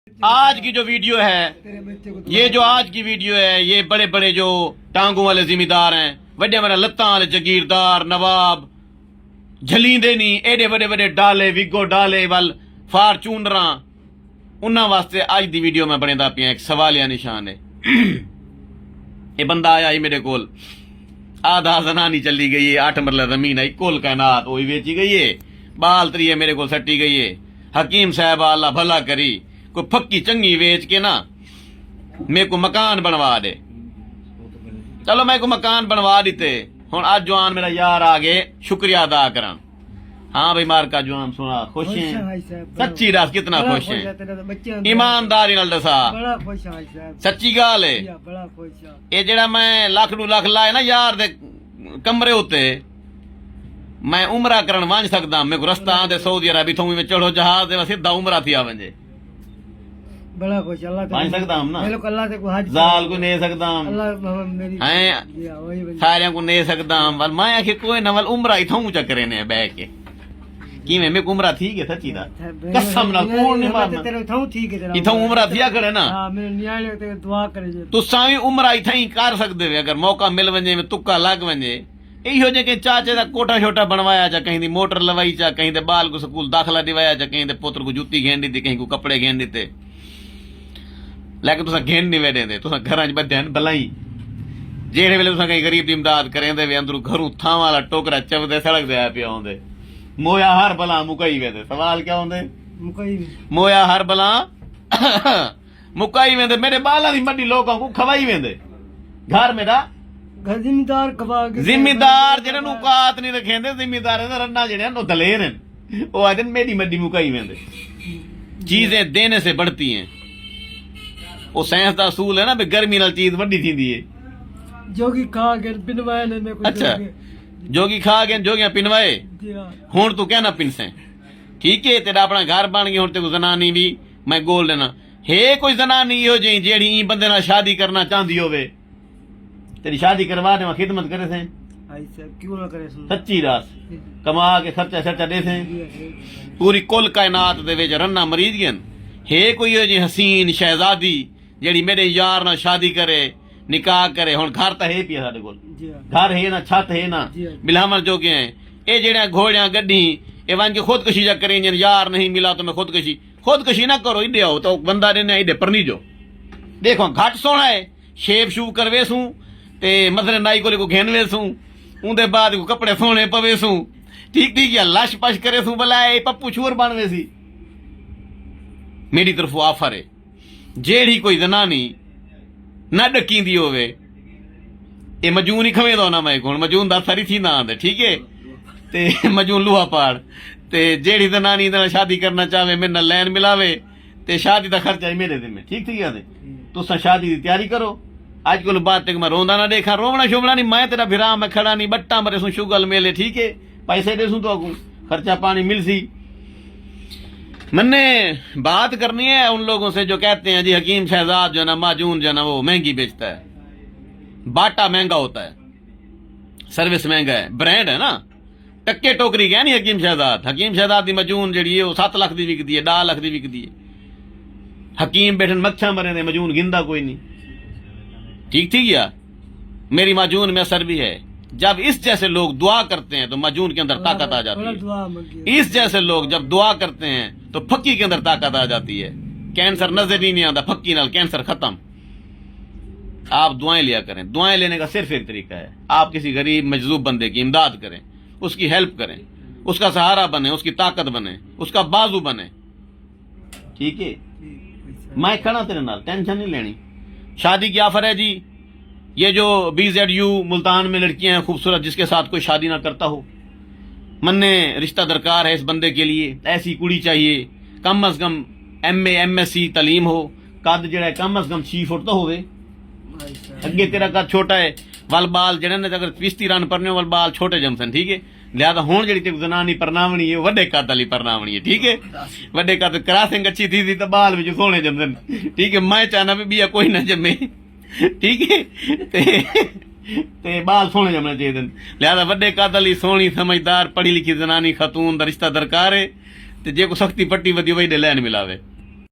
आज की जो वीडियो है, ये जो आज की वीडियो है, ये बड़े बड़े जो टांगों वाले जिम्मेदार हैं, बड़े बड़े लत्तां वाले जगीरदार नवाब झलींदे नहीं, एडे बड़े बड़े डाले विगो डाले वाल फार्चूनरा, उन्हां वास्ते आज दी वीडियो में बनेदा पिया एक सवालिया निशान है। ये बंदा आया ही मेरे कोल, आधा जनानी चली गई है, 8 मरला जमीन है, कोल कायनात वही बेची गई है, बाल तरी मेरे को सट्टी गई है। हकीम साहब अल्लाह भला करी, कोई फक्की चंगी वेच के ना मेरे को मकान बनवा दे। चलो मैं को मकान बनवा दीते, हुण आज जवान मेरा यार आ गए शुक्रिया अदा करन। हाँ भाई मार का जवान सुना खुश हैं, सच्ची दस कितना खुश हैं, ईमानदारी नाल दसा, सच्ची गाल है। ये जेड़ा मैं लाख नू लाख लाए ना यार दे कमरे उत्ते, मैं उमरा करन वंज सकदा, मेरे को रस्ता आंदे सऊदी अरब थों में चढ़ो जहाज दे सीधा उमरा थी आ वंजे, बड़ा खुश अल्लाह वंज सकदा हम ना, अल्लाह से कोई हज जाल को ने सकदा हम, अल्लाह मेरी हैं सारे को ने सकदा हम, वल मैं आखे कोई ना वल उमरा इथों चकरे ने बैठ के की में उमरा थी के सच्ची दा कसम ना कौन नहीं मारना तेरे थौ ठीक है तेरा इथों उमरा थिया करे ना। हां मेरे न्याय ते दुआ करे जे तुसां भी उमरा इथां ही कर सकदे वे, अगर मौका मिल वंजे में तुक्का लग वंजे। इहो जे के चाचे दा कोठा छोटा बनवाया चा, कहीं दी मोटर लवाई चा, कहीं दे बाल को स्कूल दाखला दिवाया चा, कहीं दे पुत्र को जूती घेन दी, कहीं को कपड़े घेन दिते, लेकिन तुसां घेन नहीं वे देंदे, तुसां घरां च बद्धे भलाई। जेड़े वेले तुसां कहीं गरीब दी इमदाद करेंदे वे, अंदरों घरों थां वाला टोकरा चवदे सड़क दे पिया होंदे, मोया हर बला मुकाई वेंदे। सवाल क्या होंदे? मुकई मोया हर बला मुकाई वेंदे, मेरे बाला दी मड्डी लोकां को खवाई वेंदे। घर मेरा जिम्मेदार खवा के जिम्मेदार जेड़े नु औकात नहीं रखेंदे, जिम्मेदार दे रन्ना जेड़े नो दलेर हैं, ओ आदन मेरी मड्डी मुकाई वेंदे। चीजें देने से बढ़ती हैं, ओ साइंस दा असूल है ना, भी गर्मी नाल चीज वड्डी थींदी है। जोगी खा के बिनवाए ने में कुछ अच्छा जोगी खा के जोगियां पिनवाए, हुण तू कहना पिनसे ठीक है, तेरा अपना घर बन गया, हुण ते जनानी भी मैं गोल देना है। कोई जनानी इहो जी जेड़ी बंदे नाल शादी करना चाहती होवे, तेरी शादी करवा दे, खिदमत करे से क्यों ना करे सच्ची रास कमा के खर्चा शर्चा दे से, पूरी कुल कायनात दे विच रन्ना मरीज गन है कोई इहो जी हसीन शहजादी जेड़ी मेरे यार नाल शादी करे, निकाह करे। हुण घर तो है पिया साडे कोल, घर है ना, छत है ना, बिलामल जो के हैं ये जेड़ा घोड़ियां गड्डी ये वन के खुदकशी जा करें, यार नहीं मिला तो मैं खुदकशी ना करो, इडे आओ तो बंदा देने इडे परनी जो देखो घट सोना है, शेप शूप करवे सूं ते मसले नाई को घेनवे सूं, उनदे बाद को कपड़े सोने पवे सूं, ठीक ठीक या लश पश करे सूं, भला ए पप्पू छूर बनवे सी। मेरी तरफों ऑफर है, जेड़ी कोई जनानी ना डकींदी होवे, ये मजून ही खवेंदो ना, मैं हुण मजून दा सरी थी ना आंदे ठीक है, ते मजून लुहा पाड़ ते जेड़ी जनानी नाल शादी करना चाहे मेरे नाल लैन मिलावे ते शादी दा खर्चा ही मेरे जिम्मे, ठीक थी आंदे तुसां शादी दी तैयारी करो। अज कोल बात तक मैं रोंदा ना देखा, रोवना शोवना नहीं, मैं तेरा फिरा मैं खड़ा नहीं, बट्टा मरे सू शुगल मेले ठीक है, पैसे दे सूं तो अगू खर्चा पानी मिल सी। मैंने बात करनी है उन लोगों से जो कहते हैं जी हकीम शहजाद जो ना माजून जो ना वो महंगी बेचता है, बाटा महंगा होता है, सर्विस महंगा है, ब्रांड है ना, टक्के टोकरी गया नहीं हकीम शहजाद दी मजून जी है 7 लाख की विकती है, 10 लाख की विकती है। हकीम बैठन मच्छा मरे ने मजून गिंदा कोई नहीं, ठीक थी गया। मेरी मजून में असर भी है, जब इस जैसे लोग दुआ करते हैं तो मजून के अंदर ताकत आ जाती है, इस जैसे लोग जब दुआ करते हैं तो फक्की के अंदर ताकत आ जाती है। कैंसर नजर ही नहीं आता, फक्की नाल कैंसर खत्म। आप दुआएं लिया करें, दुआएं लेने का सिर्फ एक तरीका है, आप किसी गरीब मजलूब बंदे की इमदाद करें, उसकी हेल्प करें, उसका सहारा बने, उसकी ताकत बने, उसका बाजू बने, ठीक है। मैं खड़ा तेरे नाल, टेंशन नहीं लेनी। शादी की ऑफर है जी, ये जो BZU मुल्तान में लड़कियां हैं खूबसूरत, जिसके साथ कोई शादी ना करता हो, मन्ने रिश्ता दरकार है इस बंदे के लिए, ऐसी कुड़ी चाहिए, कम अज कम MA MSc तालीम हो, कद जड़ा कम अज कम 6 फुट तो होवे, अगे तेरा कद छोटा है, वल बाल जड़े ने अगर 20-30 रन परने वल बाल छोटे जमसन, ठीक है। लिहाजा हुण जेड़ी ते जनानी परनावनी है वड्डे कद वाली परनावनी है, ठीक है, वड्डे कद क्रॉसिंग अच्छी थी तो बाल विच सोहणे जमसन, ठीक है। मैं चाहना भी बिया कोई ना जमे, ठीक है, ते बाल सोहणे जमने चाहिए। लिहाजा वड्डे कद वाली सोहनी समझदार पढ़ी लिखी जनानी खतून दा रिश्ता दरकार है, ते जे को सख्ती पट्टी वधी वही लैन मिलावे।